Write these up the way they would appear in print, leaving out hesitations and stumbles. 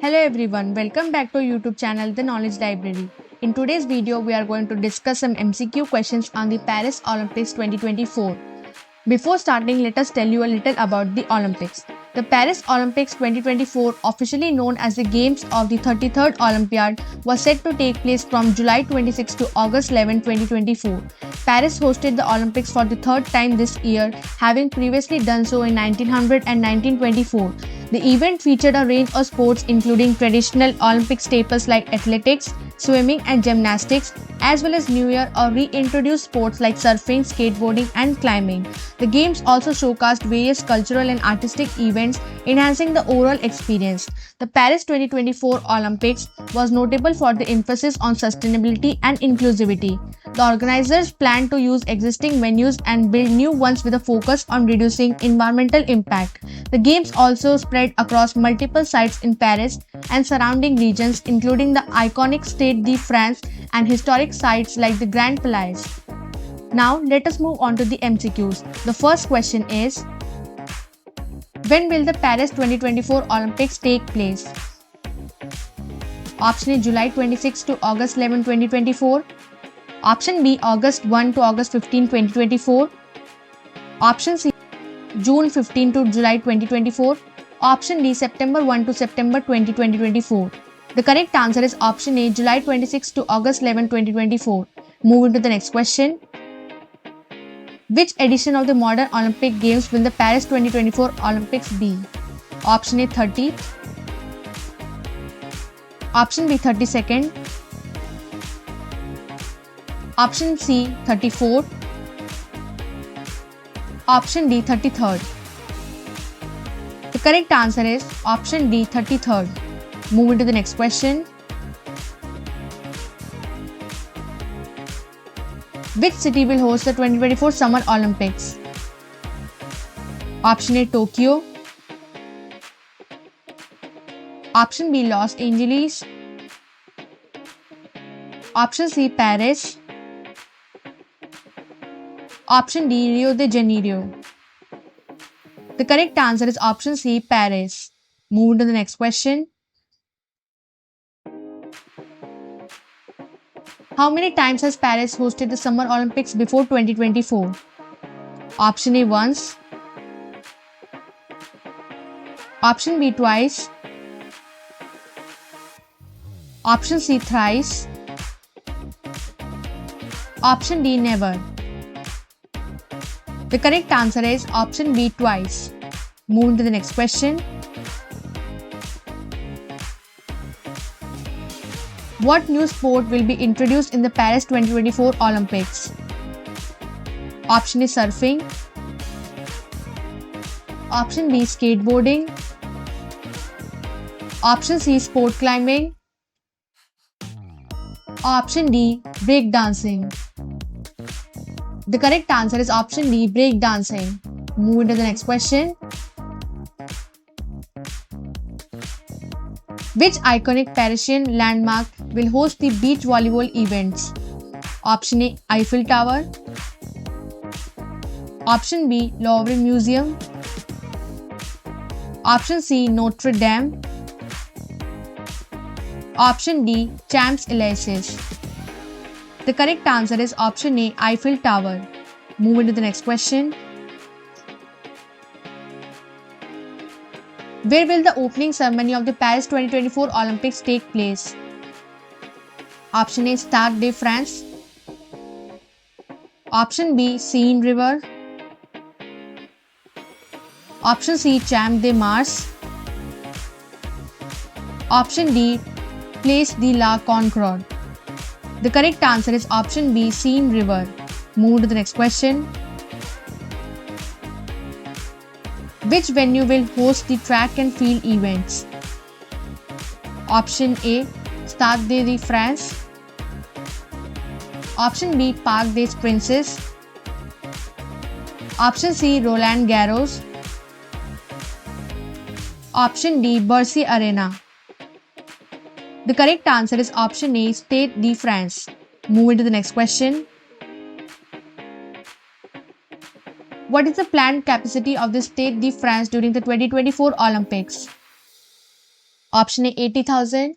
Hello everyone, welcome back to YouTube channel The Knowledge Library. In today's video, we are going to discuss some MCQ questions on the Paris Olympics 2024. Before starting, let us tell you a little about the Olympics. The Paris Olympics 2024, officially known as the Games of the 33rd Olympiad, was set to take place from July 26 to August 11, 2024. Paris hosted the Olympics for the third time this year, having previously done so in 1900 and 1924. The event featured a range of sports including traditional Olympic staples like athletics, swimming and gymnastics, as well as newer or reintroduced sports like surfing, skateboarding and climbing. The games also showcased various cultural and artistic events, enhancing the overall experience. The Paris 2024 Olympics was notable for the emphasis on sustainability and inclusivity. The organizers plan to use existing venues and build new ones with a focus on reducing environmental impact. The games also spread across multiple sites in Paris and surrounding regions, including the iconic Stade de France and historic sites like the Grand Palais. Now, let us move on to the MCQs. The first question is, when will the Paris 2024 Olympics take place? Option A, July 26 to August 11, 2024. Option B, August 1 to August 15, 2024. Option C, June 15 to July 2024. Option D, September 1 to September 20, 2024. The correct answer is option A, July 26 to August 11, 2024. Moving to the next question. Which edition of the modern Olympic Games will the Paris 2024 Olympics be? Option A, 30th. Option B, 32nd. Option C, 34th. Option D, 33rd. The correct answer is option D, 33rd. Moving to the next question. Which city will host the 2024 Summer Olympics? Option A, Tokyo. Option B, Los Angeles. Option C, Paris. Option D, Rio de Janeiro. The correct answer is option C, Paris. Moving to the next question. How many times has Paris hosted the Summer Olympics before 2024? Option A, once. Option B, twice. Option C, thrice. Option D, never. The correct answer is option B, twice. Moving to the next question. What new sport will be introduced in the Paris 2024 Olympics? Option A, surfing. Option B, skateboarding. Option C, sport climbing. Option D, breakdancing. The correct answer is option D, breakdancing. Moving to the next question. Which iconic Parisian landmark will host the beach volleyball events? Option A, Eiffel Tower. Option B, Louvre Museum. Option C, Notre Dame. Option D, Champs-Élysées. The correct answer is option A, Eiffel Tower. Moving to the next question. Where will the opening ceremony of the Paris 2024 Olympics take place? Option A, Stade de France. Option B, Seine River. Option C, Champ de Mars. Option D, Place de la Concorde. The correct answer is option B, Seine River. Move to the next question. Which venue will host the track and field events? Option A, Stade de France. Option B, Parc des Princes. Option C, Roland Garros. Option D, Bercy Arena. The correct answer is option A, Stade de France. Moving to the next question. What is the planned capacity of the Stade de France during the 2024 Olympics? Option A 80,000.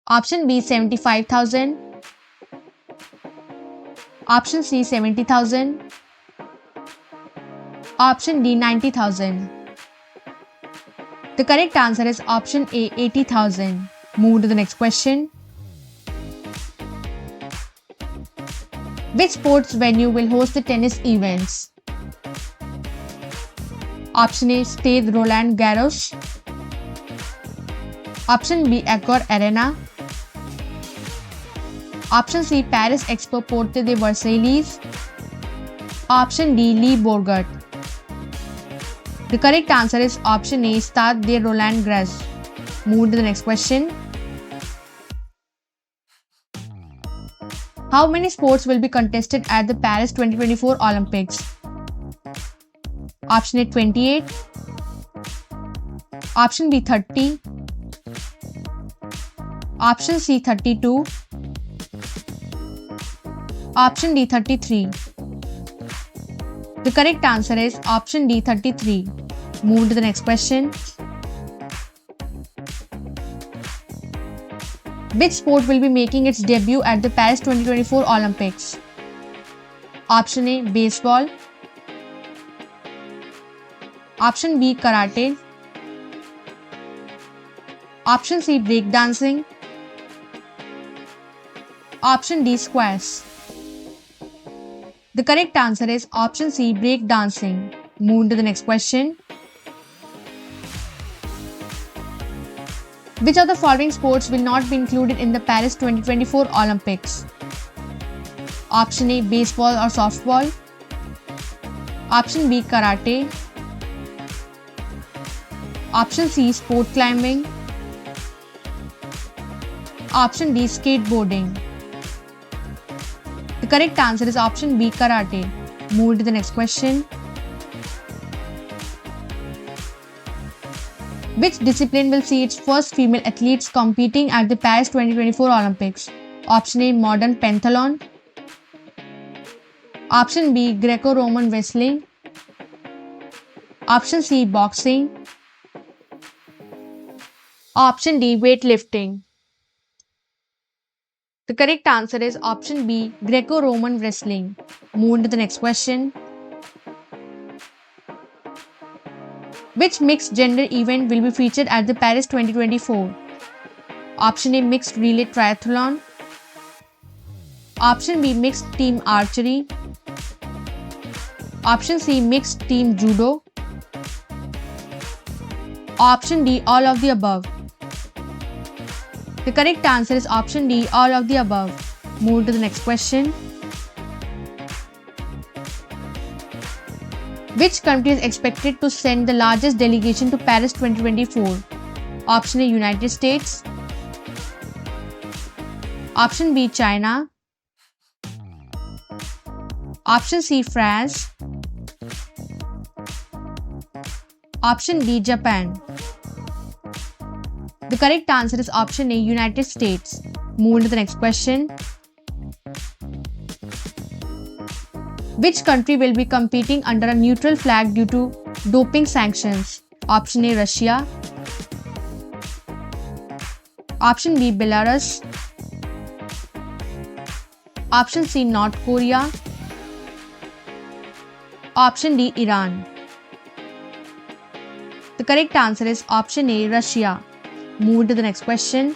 Option B 75,000. Option C 70,000. Option D 90,000. The correct answer is option A 80,000. Move to the next question. Which sports venue will host the tennis events? Option A Stade Roland Garros. Option B Accor Arena. Option C Paris Expo Porte de Versailles. Option D Le Bourget. The correct answer is option A Stade de Roland Garros. Move to the next question. How many sports will be contested at the Paris 2024 Olympics? Option A 28. Option B 30. Option C 32. Option D 33. The correct answer is option D 33. Move to the next question. Which sport will be making its debut at the Paris 2024 Olympics? Option A Baseball. Option B Karate. Option C Breakdancing. Option D Squash. The correct answer is option C Breakdancing. Move to the next question. Which of the following sports will not be included in the Paris 2024 Olympics? Option A Baseball or softball. Option B Karate. Option C Sport climbing. Option D Skateboarding. The correct answer is option B Karate. Move to the next question. Which discipline will see its first female athletes competing at the Paris 2024 Olympics? Option A Modern Pentathlon. Option B Greco-Roman wrestling. Option C Boxing. Option D weightlifting. The correct answer is option B Greco-Roman wrestling. Move to the next question. Which mixed gender event will be featured at the Paris 2024? Option A Mixed Relay Triathlon. Option B Mixed Team Archery. Option C Mixed Team Judo. Option D All of the above. The correct answer is option D all of the above. Move to the next question. Which country is expected to send the largest delegation to Paris 2024? Option A United States. Option B China. Option C France. Option D Japan. The correct answer is option A United States. Move to the next question. Which country will be competing under a neutral flag due to doping sanctions? Option A Russia. Option B Belarus. Option C North Korea. Option D Iran. The correct answer is option A Russia. Move to the next question.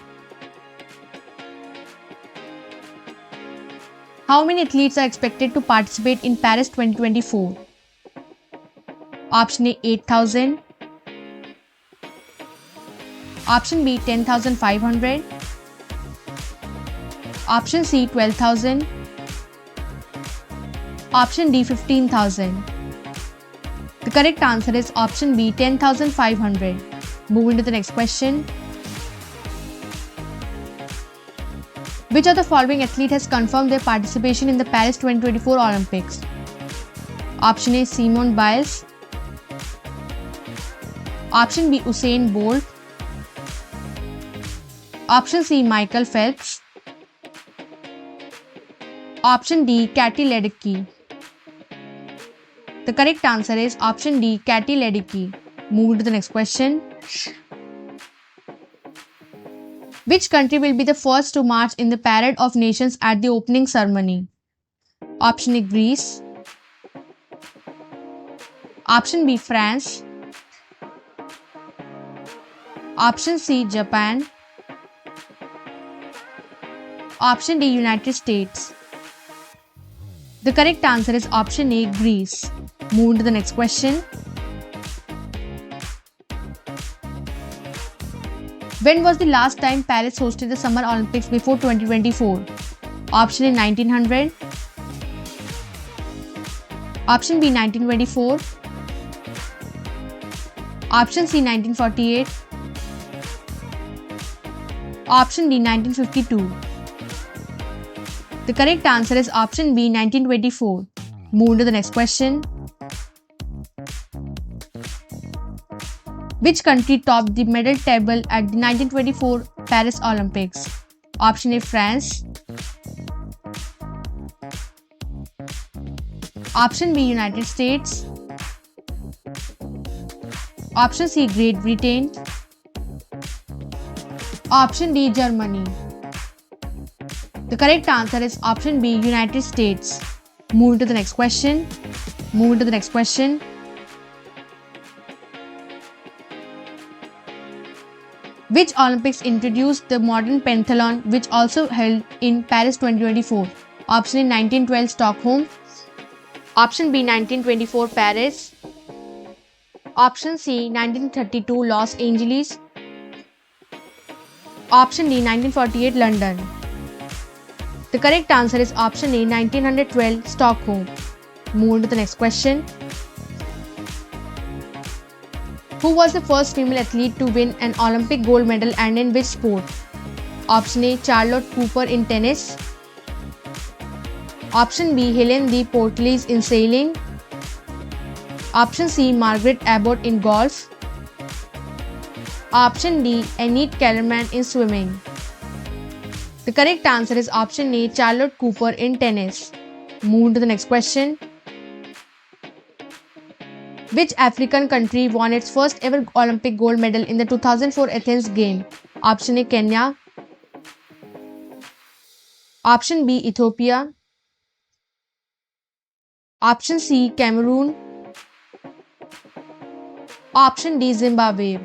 How many athletes are expected to participate in Paris 2024? Option A 8,000. Option B 10,500. Option C 12,000. Option D 15,000. The correct answer is option B 10,500. Moving to the next question. Which of the following athlete has confirmed their participation in the Paris 2024 Olympics? Option A Simone Biles. Option B Usain Bolt. Option C Michael Phelps. Option D Katie Ledecky. The correct answer is option D Katie Ledecky. Move to the next question. Which country will be the first to march in the Parade of Nations at the opening ceremony? Option A, Greece. Option B, France. Option C, Japan. Option D, United States. The correct answer is option A, Greece. Move to the next question. When was the last time Paris hosted the Summer Olympics before 2024? Option A, 1900. Option B, 1924. Option C, 1948. Option D, 1952. The correct answer is option B, 1924. Move to the next question. Which country topped the medal table at the 1924 Paris Olympics? Option A, France. Option B, United States. Option C, Great Britain. Option D, Germany. The correct answer is option B, United States. Move to the next question. Which Olympics introduced the modern pentathlon, which also held in Paris 2024? Option A, 1912 Stockholm. Option B, 1924 Paris. Option C, 1932 Los Angeles. Option D, 1948 London. The correct answer is option A, 1912 Stockholm. Move to the next question. Who was the first female athlete to win an Olympic gold medal and in which sport? Option A, Charlotte Cooper in tennis. Option B, Helen de Portales in sailing. Option C, Margaret Abbott in golf. Option D, Annette Kellerman in swimming. The correct answer is option A, Charlotte Cooper in tennis. Move to the next question. Which African country won its first ever Olympic gold medal in the 2004 Athens Games? Option A, Kenya. Option B, Ethiopia. Option C, Cameroon. Option D, Zimbabwe.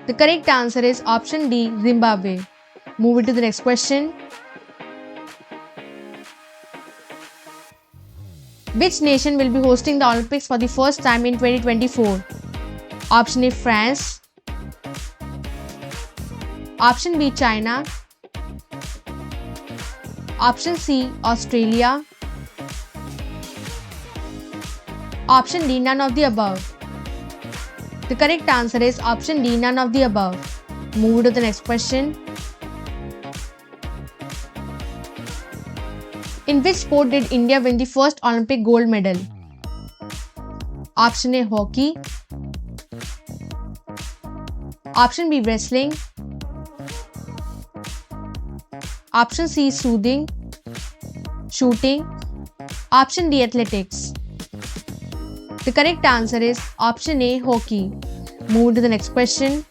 The correct answer is option D, Zimbabwe. Move to the next question. Which nation will be hosting the Olympics for the first time in 2024? Option A, France. Option B, China. Option C, Australia. Option D, none of the above. The correct answer is option D, none of the above. Move to the next question. In which sport did India win the first Olympic gold medal? Option A, hockey. Option B, wrestling. Option C, shooting. Option D, athletics. The correct answer is option A, hockey. Move to the next question.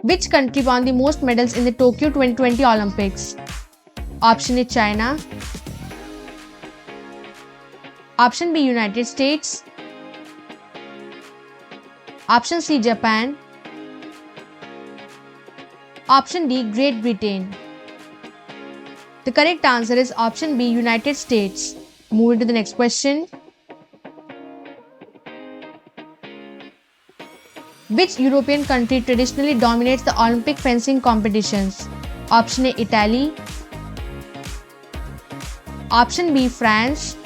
Which country won the most medals in the Tokyo 2020 Olympics? Option A, China. Option B, United States. Option C, Japan. Option D, Great Britain. The correct answer is option B, United States. Move to the next question. Which European country traditionally dominates the Olympic fencing competitions? Option A, Italy. Option B, France.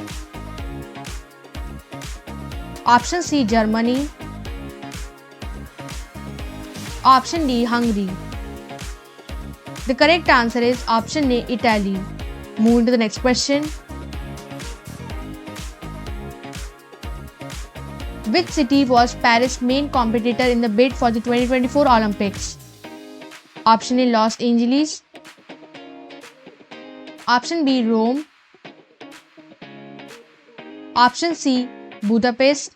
Option C, Germany. Option D, Hungary. The correct answer is option A, Italy. Move to the next question. Which city was Paris' main competitor in the bid for the 2024 Olympics? Option A, Los Angeles. Option B, Rome. Option C, Budapest.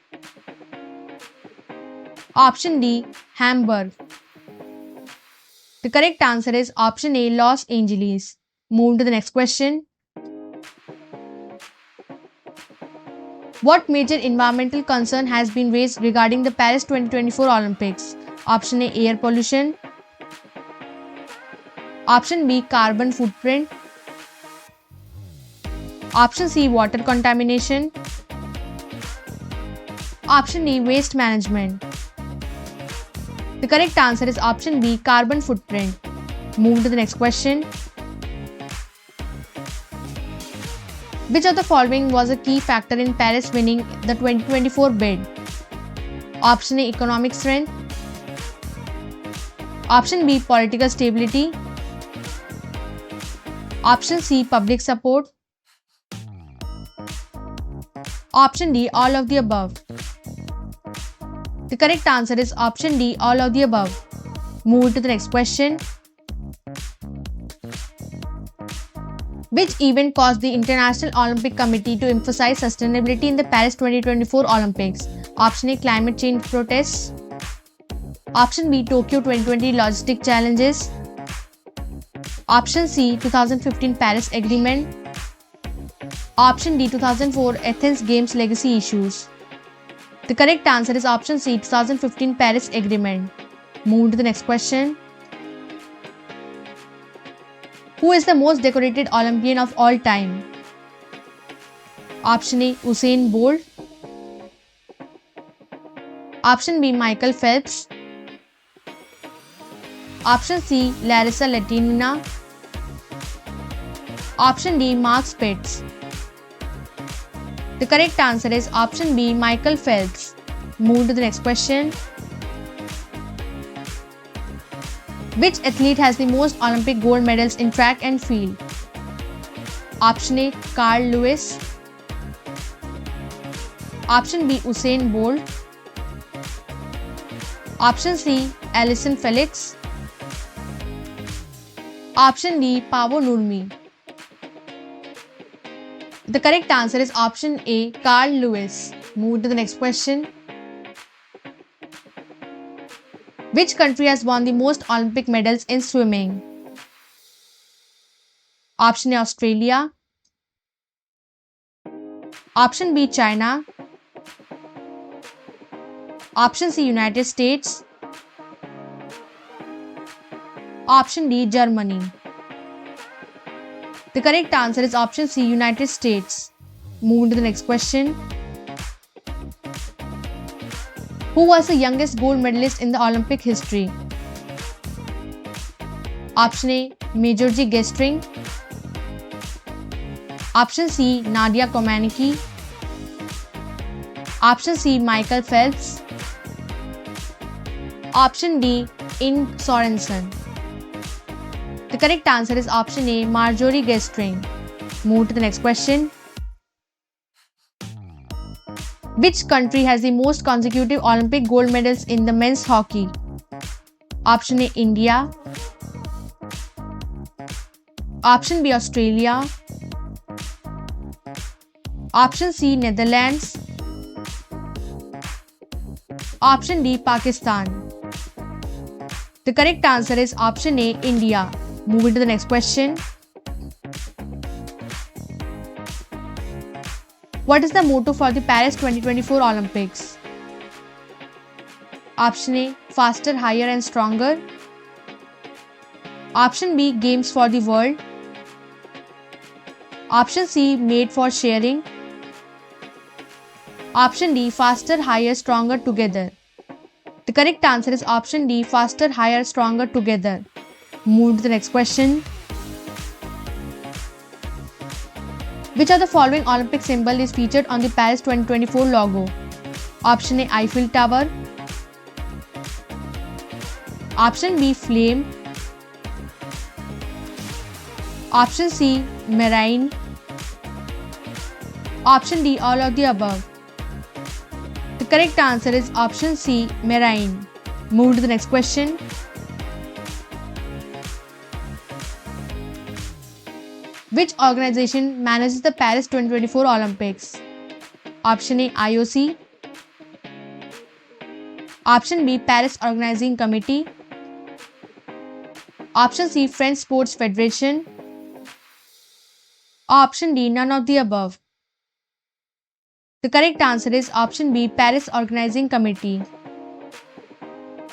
Option D, Hamburg. The correct answer is option A, Los Angeles. Move to the next question. What major environmental concern has been raised regarding the Paris 2024 Olympics? Option A, air pollution. Option B, carbon footprint. Option C, water contamination. Option D, waste management. The correct answer is option B, carbon footprint. Move to the next question. Which of the following was a key factor in Paris winning the 2024 bid? Option A, economic strength. Option B, political stability. Option C, public support. Option D, all of the above. The correct answer is option D, all of the above. Move to the next question. Which event caused the International Olympic Committee to emphasize sustainability in the Paris 2024 Olympics? Option A, climate change protests. Option B, Tokyo 2020 logistic challenges. Option C, 2015 Paris Agreement. Option D, 2004 Athens Games legacy issues. The correct answer is option C, 2015 Paris Agreement. Move to the next question. Who is the most decorated Olympian of all time? Option A, Usain Bolt. Option B, Michael Phelps. Option C, Larissa Latina. Option D, Mark Spitz. The correct answer is option B, Michael Phelps. Move to the next question. Which athlete has the most Olympic gold medals in track and field? Option A, Carl Lewis. Option B, Usain Bolt. Option C, Allyson Felix. Option D, Paavo Nurmi. The correct answer is option A, Carl Lewis. Move to the next question. Which country has won the most Olympic medals in swimming? Option A, Australia. Option B, China. Option C, United States. Option D, Germany. The correct answer is option C, United States. Move to the next question. Who was the youngest gold medalist in the Olympic history? Option A, Majorji Gestring. Option C, Nadia Comaneci. Option C, Michael Phelps. Option D, Ing Sorensen. The correct answer is option A, Marjorie Gestring. Move to the next question. Which country has the most consecutive Olympic gold medals in the men's hockey? Option A, India. Option B, Australia. Option C, Netherlands. Option D, Pakistan. The correct answer is option A, India. Moving to the next question. What is the motto for the Paris 2024 Olympics? Option A, faster, higher and stronger. Option B, games for the world. Option C, made for sharing. Option D, faster, higher, stronger together. The correct answer is option D, faster, higher, stronger together. Move to the next question. Which of the following Olympic symbol is featured on the Paris 2024 logo? Option A, Eiffel Tower. Option B, flame. Option C, marine. Option D, all of the above. The correct answer is option C, marine. Move to the next question. Which organization manages the Paris 2024 Olympics? Option A, IOC. Option B, Paris Organizing Committee. Option C, French Sports Federation. Option D, none of the above. The correct answer is option B, Paris Organizing Committee.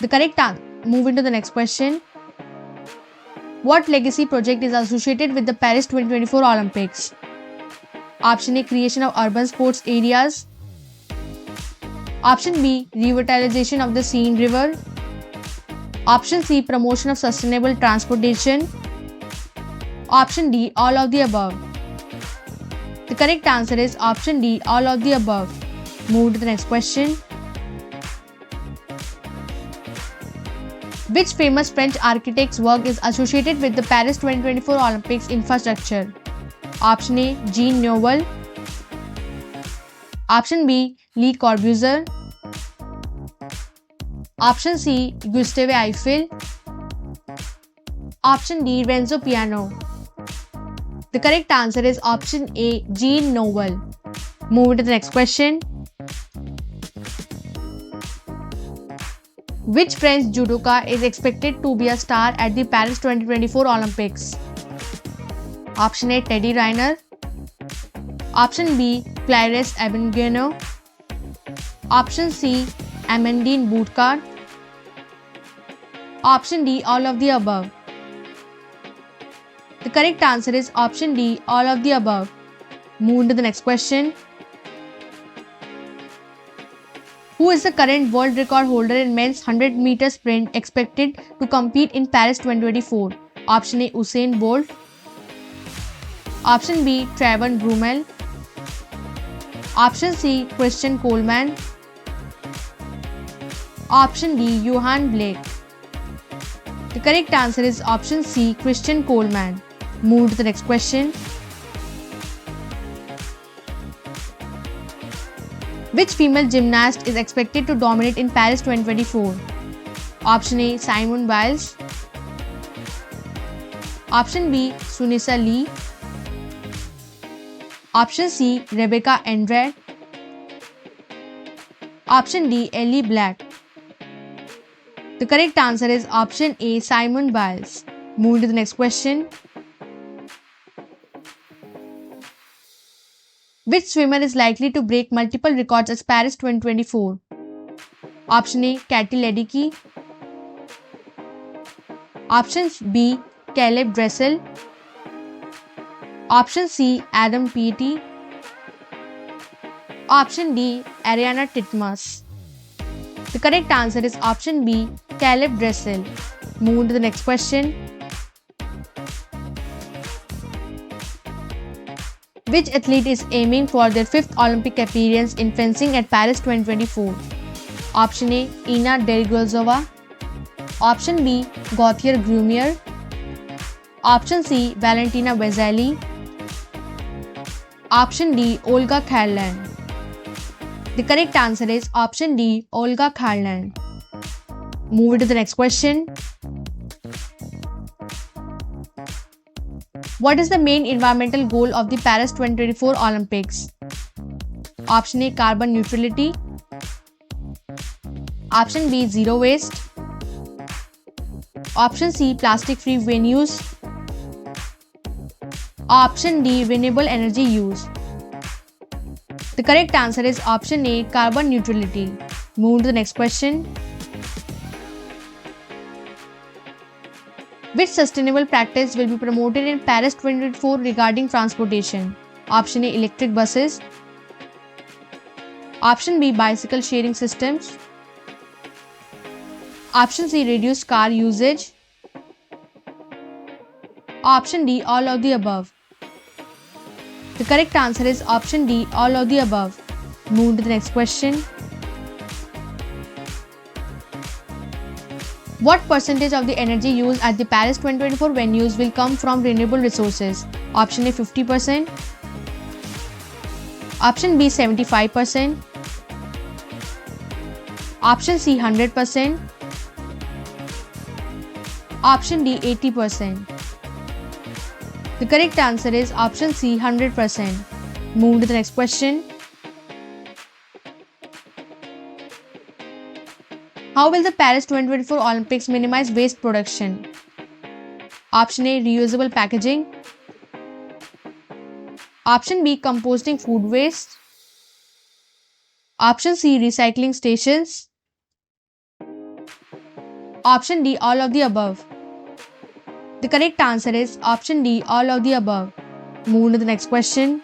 The correct answer. Moving to the next question. What legacy project is associated with the Paris 2024 Olympics? Option A, creation of urban sports areas. Option B, revitalization of the Seine River. Option C, promotion of sustainable transportation. Option D, all of the above. The correct answer is option D, all of the above. Move to the next question. Which famous French architect's work is associated with the Paris 2024 Olympics infrastructure? Option A, Jean Nouvel. Option B, Le Corbusier. Option C, Gustave Eiffel. Option D, Renzo Piano. The correct answer is option A, Jean Nouvel. Move to the next question. Which French judoka is expected to be a star at the Paris 2024 Olympics? Option A, Teddy Riner. Option B, Clarisse Ebengueno. Option C, Amandine Boutcard. Option D, all of the above. The correct answer is option D, all of the above. Move to the next question. Who is the current world record holder in men's 100-meter sprint expected to compete in Paris 2024? Option A, Usain Bolt. Option B, Trayvon Brumel. Option C, Christian Coleman. Option D, Johan Blake. The correct answer is option C, Christian Coleman. Move to the next question. Which female gymnast is expected to dominate in Paris 2024? Option A, Simone Biles. Option B, Sunisa Lee. Option C, Rebecca Andrade. Option D, Ellie Black. The correct answer is option A, Simone Biles. Move to the next question. Which swimmer is likely to break multiple records at Paris 2024? Option A, Katie Ledecky. Option B, Caleb Dressel. Option C, Adam Peaty. Option D, Ariana Titmus. The correct answer is option B, Caleb Dressel. Move to the next question. Which athlete is aiming for their 5th Olympic appearance in fencing at Paris 2024? Option A, Ina Dergozova. Option B, Gauthier Grumier. Option C, Valentina Vesely. Option D, Olga Kharlan. The correct answer is option D, Olga Kharlan. Move to the next question. What is the main environmental goal of the Paris 2024 Olympics? Option A, carbon neutrality. Option B, zero waste. Option C, plastic-free venues. Option D, renewable energy use. The correct answer is option A, carbon neutrality. Move to the next question. Which sustainable practice will be promoted in Paris 2024 regarding transportation? Option A, electric buses. Option B, bicycle sharing systems. Option C, reduced car usage. Option D, all of the above. The correct answer is option D, all of the above. Move to the next question. What percentage of the energy used at the Paris 2024 venues will come from renewable resources? Option A, 50%. Option B, 75%. Option C, 100%. Option D, 80%. The correct answer is option C, 100%. Move to the next question. How will the Paris 2024 Olympics minimize waste production? Option A. Reusable packaging. Option B. Composting food waste. Option C. Recycling stations. Option D. All of the above. The correct answer is option D. All of the above. Move on to the next question.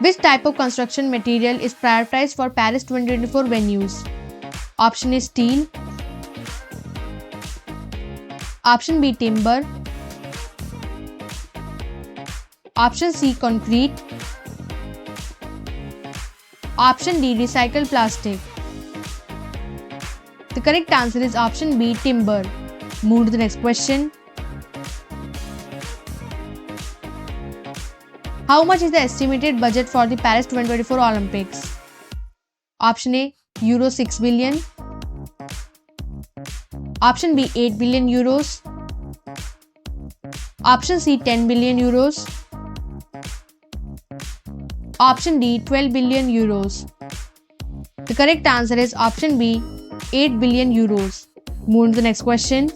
Which type of construction material is prioritized for Paris 2024 venues? Option A. Steel. Option B. Timber. Option C. Concrete. Option D. Recycled plastic. The correct answer is option B. Timber. Move to the next question. How much is the estimated budget for the Paris 2024 Olympics? Option A. Euro 6 billion. Option B. 8 billion euros. Option C. 10 billion euros. Option D. 12 billion euros. The correct answer is option B. 8 billion euros. Move on to the next question.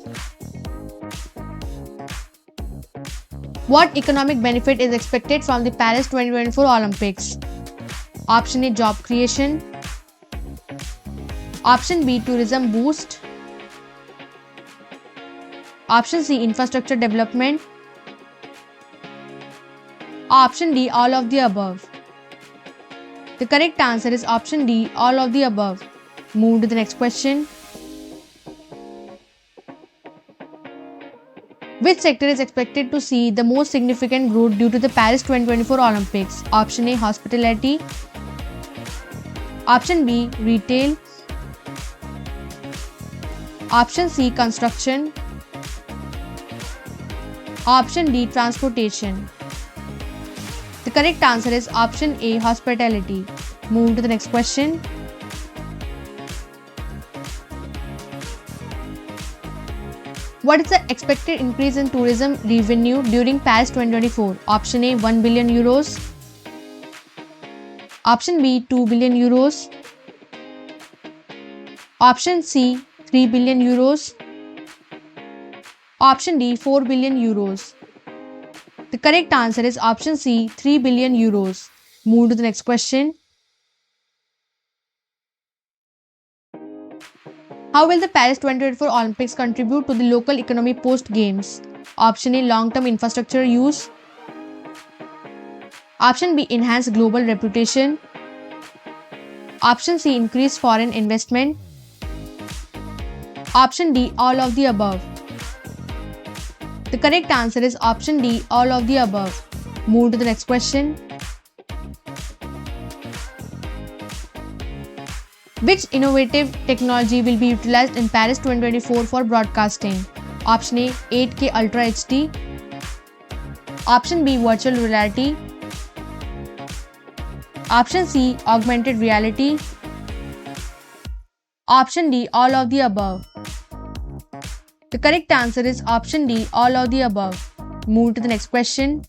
What economic benefit is expected from the Paris 2024 Olympics? Option A. Job creation. Option B. Tourism boost. Option C. Infrastructure development. Option D. All of the above. The correct answer is option D. All of the above. Move to the next question. Which sector is expected to see the most significant growth due to the Paris 2024 Olympics? Option A. Hospitality. Option B. Retail. Option C. Construction. Option D. Transportation. The correct answer is option A. Hospitality. Move to the next question. What is the expected increase in tourism revenue during Paris 2024? Option A. 1 billion euros. Option B. 2 billion euros. Option C. 3 billion euros. Option D. 4 billion euros. The correct answer is option C. 3 billion euros. Move to the next question. How will the Paris 2024 Olympics contribute to the local economy post-games? Option A. Long-term infrastructure use. Option B. Enhance global reputation. Option C. Increase foreign investment. Option D. All of the above. The correct answer is option D. All of the above. Move to the next question. Which innovative technology will be utilized in Paris 2024 for broadcasting? Option A. 8K Ultra HD. Option B. Virtual reality. Option C. Augmented reality. Option D. All of the above. The correct answer is option D. All of the above. Move to the next question.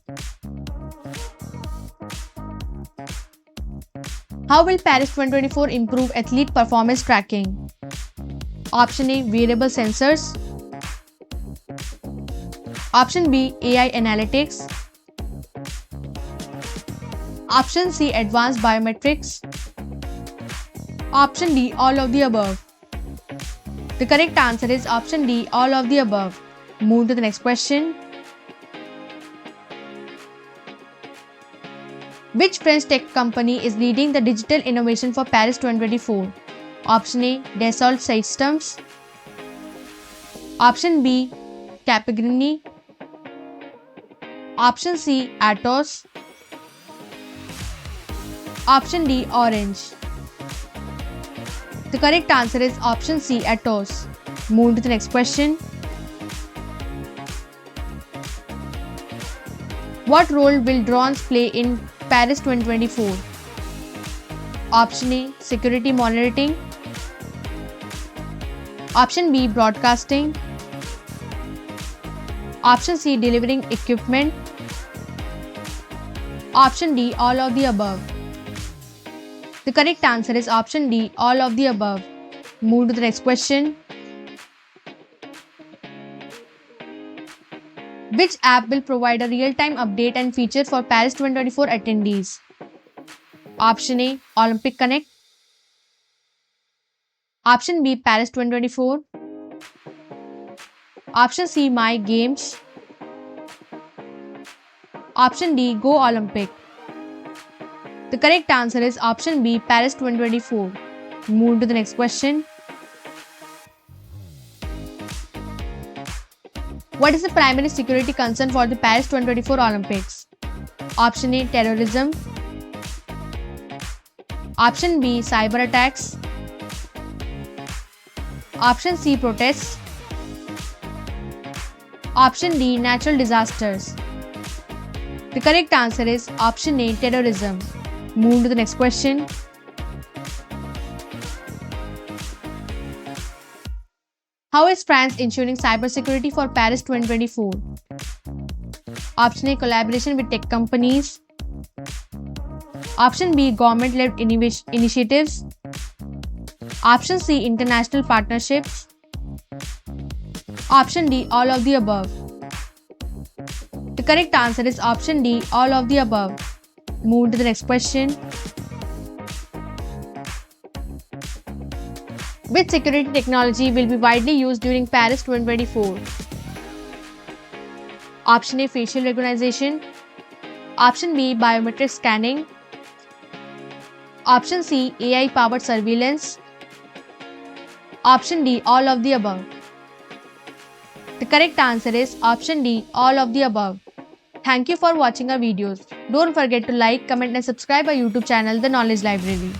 How will Paris 2024 improve athlete performance tracking? Option A. Wearable sensors. Option B. AI analytics. Option C. Advanced biometrics. Option D. All of the above. The correct answer is option D. All of the above. Move to the next question. Which French tech company is leading the digital innovation for Paris 2024? Option A. Dassault Systems. Option B. Capgemini. Option C. Atos. Option D. Orange. The correct answer is option C. Atos. Move to the next question. What role will drones play in Paris 2024? Option A. Security monitoring. Option B. Broadcasting. Option C. Delivering equipment. Option D. All of the above. The correct answer is option D, all of the above. Move to the next question. Which app will provide a real-time update and feature for Paris 2024 attendees? Option A, Olympic Connect. Option B, Paris 2024. Option C, My Games. Option D, Go Olympic. The correct answer is option B, Paris 2024. Move to the next question. What is the primary security concern for the Paris 2024 Olympics? Option A, terrorism. Option B, cyber attacks. Option C, protests. Option D, natural disasters. The correct answer is option A, terrorism. Move to the next question. How is France ensuring cybersecurity for Paris 2024? Option A, collaboration with tech companies. Option B, government-led initiatives. Option C, international partnerships. Option D, all of the above. The correct answer is option D, all of the above. Move to the next question. Which security technology will be widely used during Paris 2024? Option A, facial recognition. Option B, biometric scanning. Option C, AI-powered surveillance. Option D, all of the above. The correct answer is option D, all of the above. Thank you for watching our videos. Don't forget to like, comment and subscribe our YouTube channel, The Knowledge Library.